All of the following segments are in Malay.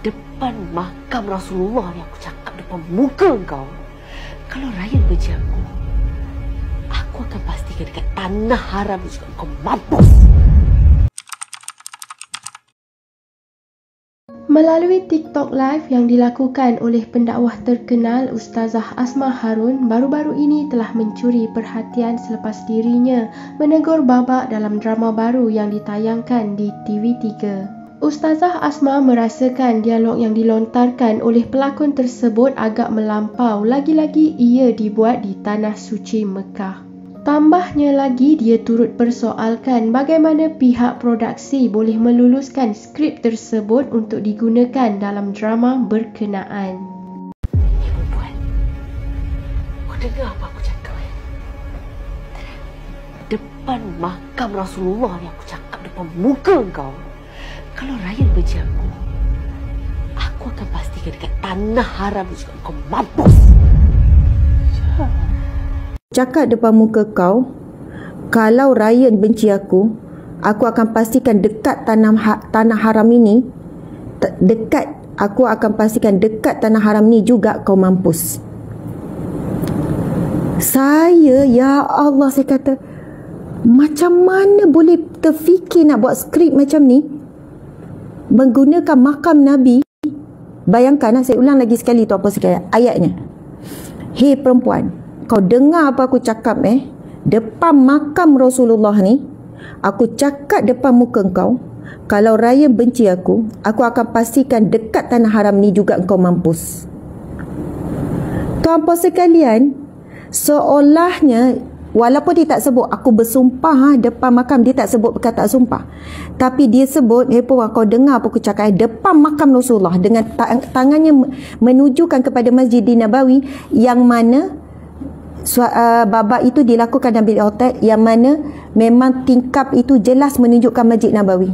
Depan makam Rasulullah ni aku cakap depan muka kau. Kalau Ryan benci aku akan pastikan dekat tanah haram ni juga kau mampus. Melalui TikTok Live yang dilakukan oleh pendakwah terkenal Ustazah Asma Harun, baru-baru ini telah mencuri perhatian selepas dirinya menegur Babak dalam drama baru yang ditayangkan di TV3. Ustazah Asma merasakan dialog yang dilontarkan oleh pelakon tersebut agak melampau, lagi-lagi ia dibuat di Tanah Suci Mekah. Tambahnya lagi, dia turut persoalkan bagaimana pihak produksi boleh meluluskan skrip tersebut untuk digunakan dalam drama berkenaan. Perempuan, kau dengar apa aku cakap? Depan makam Rasulullah ni aku cakap depan muka kau. Kalau Ryan benci aku akan pastikan dekat tanah haram ni juga kau mampus. Cakap depan muka kau, kalau Ryan benci aku akan pastikan dekat tanah haram ini, aku akan pastikan dekat tanah haram ni juga kau mampus. Ya Allah, saya kata, macam mana boleh terfikir nak buat skrip macam ni menggunakan makam Nabi? Bayangkan, saya ulang lagi sekali tu apa sekali ayatnya. Hei perempuan, kau dengar apa aku cakap depan makam Rasulullah ni, aku cakap depan muka kau, kalau Ryan benci aku akan pastikan dekat tanah haram ni juga kau mampus. Tuan-puan sekalian, seolahnya walaupun dia tak sebut aku bersumpah depan makam, dia tak sebut perkataan sumpah, tapi dia sebut, hei puan, kau dengar apa aku cakap depan makam Rasulullah, dengan tangannya menujukan kepada Masjid Nabawi, yang mana babak itu dilakukan dalam bilik hotel, yang mana memang tingkap itu jelas menunjukkan Masjid Nabawi.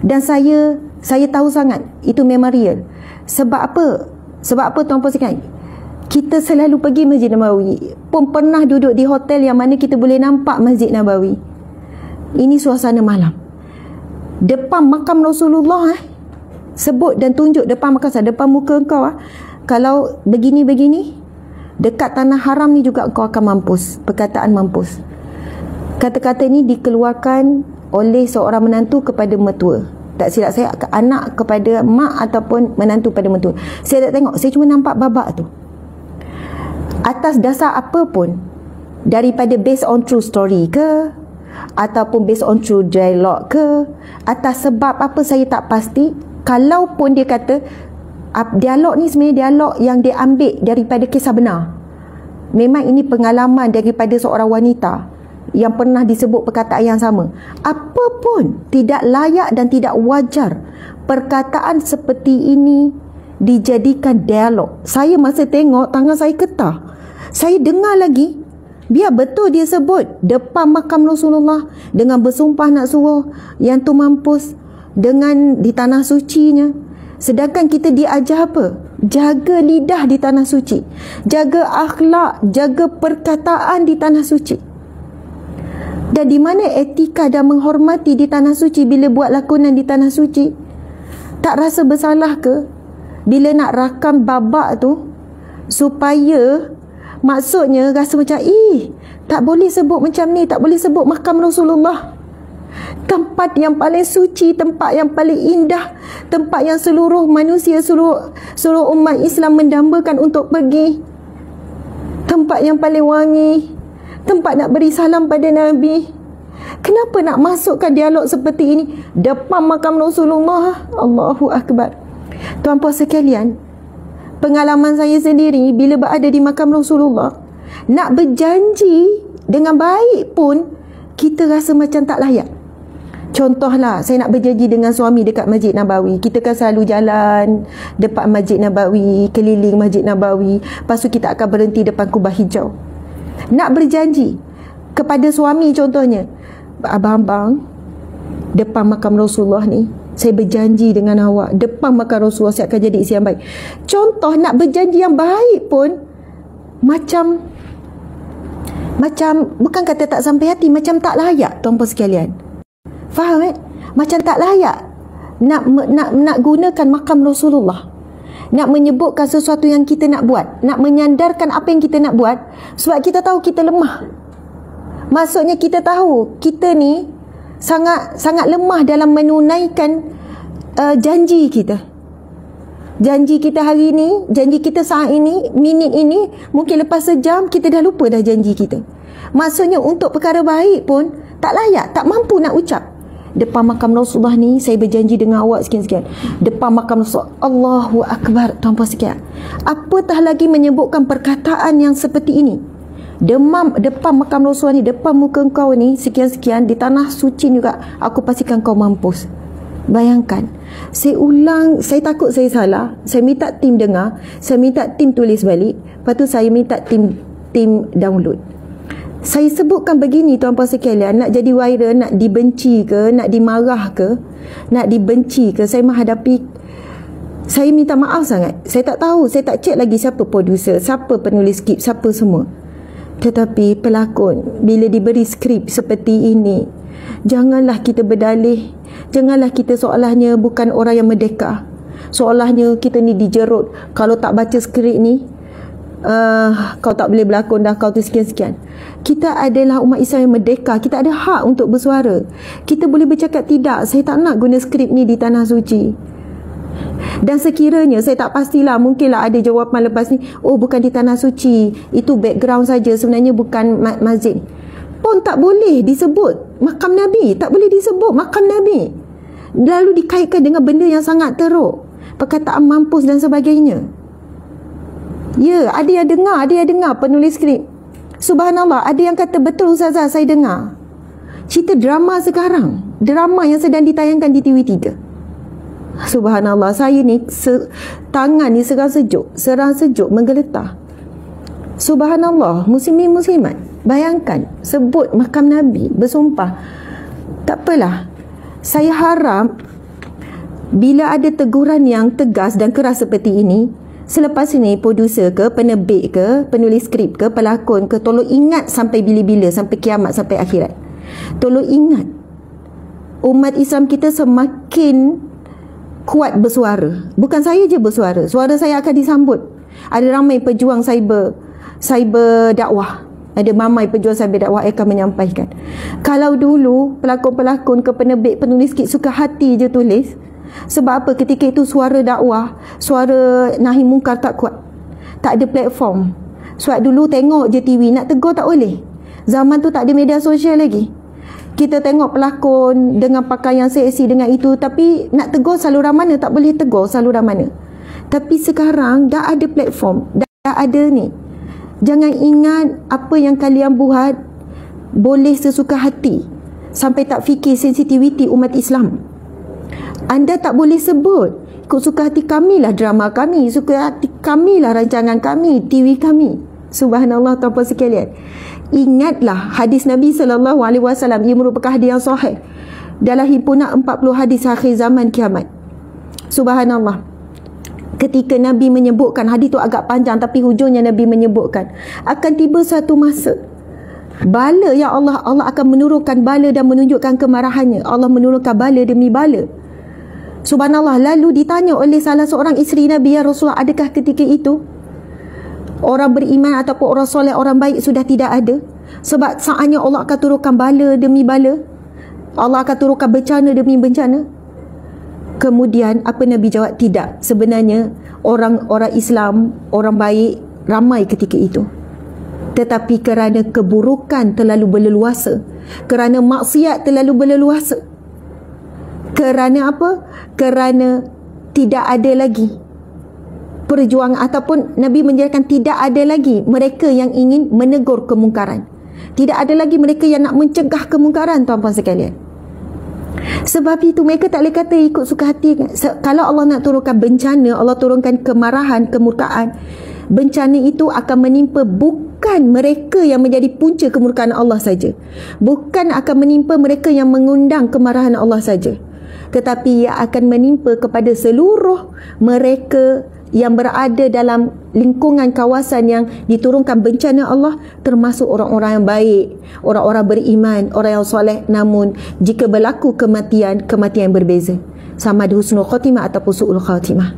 Dan saya tahu sangat itu memang real. Sebab apa tuan-puan sekalian? Kita selalu pergi Masjid Nabawi, pun pernah duduk di hotel yang mana kita boleh nampak Masjid Nabawi. Ini suasana malam depan makam Rasulullah. Sebut dan tunjuk depan makam saya, depan muka kau. Kalau begini-begini, dekat tanah haram ni juga kau akan mampus. Perkataan mampus. Kata-kata ini dikeluarkan oleh seorang menantu kepada mertua. Tak silap saya, anak kepada mak ataupun menantu pada mertua. Saya tak tengok, saya cuma nampak babak tu. Atas dasar apa pun, daripada based on true story ke, ataupun based on true dialogue ke, atas sebab apa saya tak pasti. Kalaupun dia kata dialog ni sebenarnya dialog yang dia ambil daripada kisah benar, memang ini pengalaman daripada seorang wanita yang pernah disebut perkataan yang sama, apa pun tidak layak dan tidak wajar perkataan seperti ini dijadikan dialog. Saya masa tengok, tangan saya getah. Saya dengar lagi, biar betul dia sebut depan makam Rasulullah dengan bersumpah nak suruh yang tu mampus dengan di tanah sucinya. Sedangkan kita diajar apa? Jaga lidah di tanah suci, jaga akhlak, jaga perkataan di tanah suci. Dan di mana etika dan menghormati di tanah suci bila buat lakonan di tanah suci? Tak rasa bersalah ke bila nak rakam babak tu, supaya maksudnya rasa macam tak boleh sebut macam ni, tak boleh sebut makam Rasulullah, tempat yang paling suci, tempat yang paling indah, tempat yang seluruh manusia, seluruh umat Islam mendambakan untuk pergi, tempat yang paling wangi, tempat nak beri salam pada Nabi. Kenapa nak masukkan dialog seperti ini depan makam Rasulullah? Allahu Akbar. Tuan-puan sekalian, pengalaman saya sendiri bila berada di makam Rasulullah, nak berjanji dengan baik pun kita rasa macam tak layak. Contohlah, saya nak berjanji dengan suami dekat Masjid Nabawi. Kita kan selalu jalan depan Masjid Nabawi, keliling Masjid Nabawi, lepas tu kita akan berhenti depan Kubah Hijau. Nak berjanji kepada suami, contohnya, abang-abang, depan makam Rasulullah ni, saya berjanji dengan awak, depan makam Rasulullah saya akan jadi isteri yang baik. Contoh, nak berjanji yang baik pun macam bukan kata tak sampai hati, macam tak layak, tuan-puan sekalian. Faham Macam tak layak. nak gunakan makam Rasulullah, nak menyebutkan sesuatu yang kita nak buat, nak menyandarkan apa yang kita nak buat, sebab kita tahu kita lemah. Maksudnya kita tahu kita ni sangat lemah dalam menunaikan janji kita. Janji kita hari ni, janji kita saat ini, minit ini, mungkin lepas sejam kita dah lupa dah janji kita. Maksudnya untuk perkara baik pun tak layak, tak mampu nak ucap. Depan makam Rasulullah ni saya berjanji dengan awak sekian-sekian. Depan makam Rasulullah, Allahu Akbar, tuan-puan sekian. Apatah lagi menyebutkan perkataan yang seperti ini. Depan makam Rasulullah ni, depan muka kau ni, sekian-sekian, di tanah suci juga, aku pastikan kau mampus. Bayangkan, saya ulang, saya takut saya salah, saya minta tim dengar, saya minta tim tulis balik, lepas tu saya minta tim download. Saya sebutkan begini tuan-puan sekalian, nak jadi viral, nak dibenci ke, nak dimarah ke, nak dibenci ke, saya menghadapi, saya minta maaf sangat. Saya tak tahu, saya tak cek lagi siapa producer, siapa penulis skrip, siapa semua. Tetapi pelakon, bila diberi skrip seperti ini, janganlah kita berdalih, janganlah kita seolahnya bukan orang yang merdeka, seolahnya kita ni dijerut. Kalau tak baca skrip ni, kau tak boleh berlakon dah, kau tu sekian-sekian. Kita adalah umat Islam yang merdeka, kita ada hak untuk bersuara. Kita boleh bercakap tidak, saya tak nak guna skrip ni di tanah suci. Dan sekiranya, saya tak pastilah, mungkinlah ada jawapan lepas ni, oh bukan di tanah suci, itu background saja, sebenarnya bukan masjid. Pun tak boleh disebut makam Nabi, tak boleh disebut makam Nabi, lalu dikaitkan dengan benda yang sangat teruk, perkataan mampus dan sebagainya. Ya, ada yang dengar penulis skrip. Subhanallah, ada yang kata betul Ustazah, saya dengar cerita drama sekarang, drama yang sedang ditayangkan di TV3. Subhanallah, saya ni tangan ni serang sejuk menggeletar. Subhanallah, muslimin muslimat, bayangkan sebut makam Nabi, bersumpah. Tak apalah, saya harap bila ada teguran yang tegas dan keras seperti ini, selepas ini produser ke, penerbit ke, penulis skrip ke, pelakon ke, tolong ingat sampai bila-bila, sampai kiamat, sampai akhirat. Tolong ingat, umat Islam kita semakin kuat bersuara. Bukan saya je bersuara, suara saya akan disambut. Ada ramai pejuang cyber dakwah, ada mamai pejuang cyber dakwah akan menyampaikan. Kalau dulu pelakon-pelakon ke, penerbit, penulis skrip suka hati je tulis. Sebab apa? Ketika itu suara dakwah, suara nahi mungkar tak kuat, tak ada platform. Sebab dulu tengok je TV, nak tegur tak boleh. Zaman tu tak ada media sosial lagi. Kita tengok pelakon dengan pakaian seksi dengan itu, tapi nak tegur saluran mana, tak boleh tegur saluran mana. Tapi sekarang dah ada platform, dah ada ni. Jangan ingat apa yang kalian buat boleh sesuka hati, sampai tak fikir sensitiviti umat Islam. Anda tak boleh sebut, ikut suka hati kamilah drama kami, suka hati kamilah rancangan kami, TV kami. Subhanallah, tuan-puan sekalian. Ingatlah hadis Nabi SAW, ia merupakan hadis yang sahih dalam himpunan 40 hadis akhir zaman kiamat. Subhanallah. Ketika Nabi menyebutkan, hadis tu agak panjang tapi hujungnya Nabi menyebutkan, akan tiba satu masa bala ya Allah akan menurunkan bala dan menunjukkan kemarahannya. Allah menurunkan bala demi bala. Subhanallah. Lalu ditanya oleh salah seorang isteri Nabi, ya Rasulullah, adakah ketika itu orang beriman ataupun orang soleh, orang baik sudah tidak ada? Sebab saatnya Allah akan turunkan bala demi bala, Allah akan turunkan bencana demi bencana. Kemudian apa Nabi jawab? Tidak, sebenarnya orang-orang Islam, orang baik ramai ketika itu, tetapi kerana keburukan terlalu berleluasa, kerana maksiat terlalu berleluasa, kerana apa? Kerana tidak ada lagi perjuangan, ataupun Nabi menjelaskan tidak ada lagi mereka yang ingin menegur kemungkaran, tidak ada lagi mereka yang nak mencegah kemungkaran, tuan-puan sekalian. Sebab itu mereka tak boleh kata ikut suka hati. Kalau Allah nak turunkan bencana, Allah turunkan kemarahan, kemurkaan, bencana itu akan menimpa bukan mereka yang menjadi punca kemurkaan Allah saja, bukan akan menimpa mereka yang mengundang kemarahan Allah saja, tetapi ia akan menimpa kepada seluruh mereka yang berada dalam lingkungan kawasan yang diturunkan bencana Allah, termasuk orang-orang yang baik, orang-orang beriman, orang yang soleh. Namun jika berlaku kematian yang berbeza. sama ada husnul khatimah ataupun su'ul khatimah.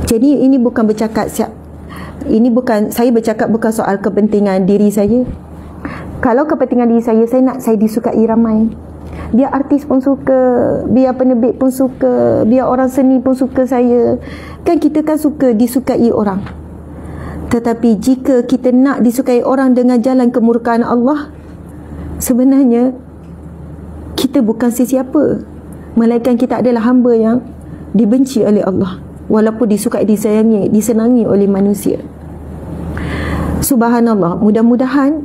Jadi ini bukan bercakap saya bercakap bukan soal kepentingan diri saya. Kalau kepentingan diri saya nak saya disukai ramai. Biar artis pun suka, biar penerbit pun suka, biar orang seni pun suka saya. Kan kita kan suka disukai orang. Tetapi jika kita nak disukai orang dengan jalan kemurkaan Allah, sebenarnya kita bukan sesiapa, melainkan kita adalah hamba yang dibenci oleh Allah, walaupun disukai, disayangi, disenangi oleh manusia. Subhanallah, mudah-mudahan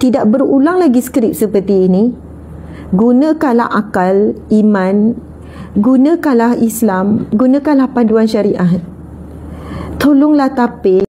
tidak berulang lagi skrip seperti ini. Gunakanlah akal, iman, gunakanlah Islam, gunakanlah panduan syariat. Tolonglah tapis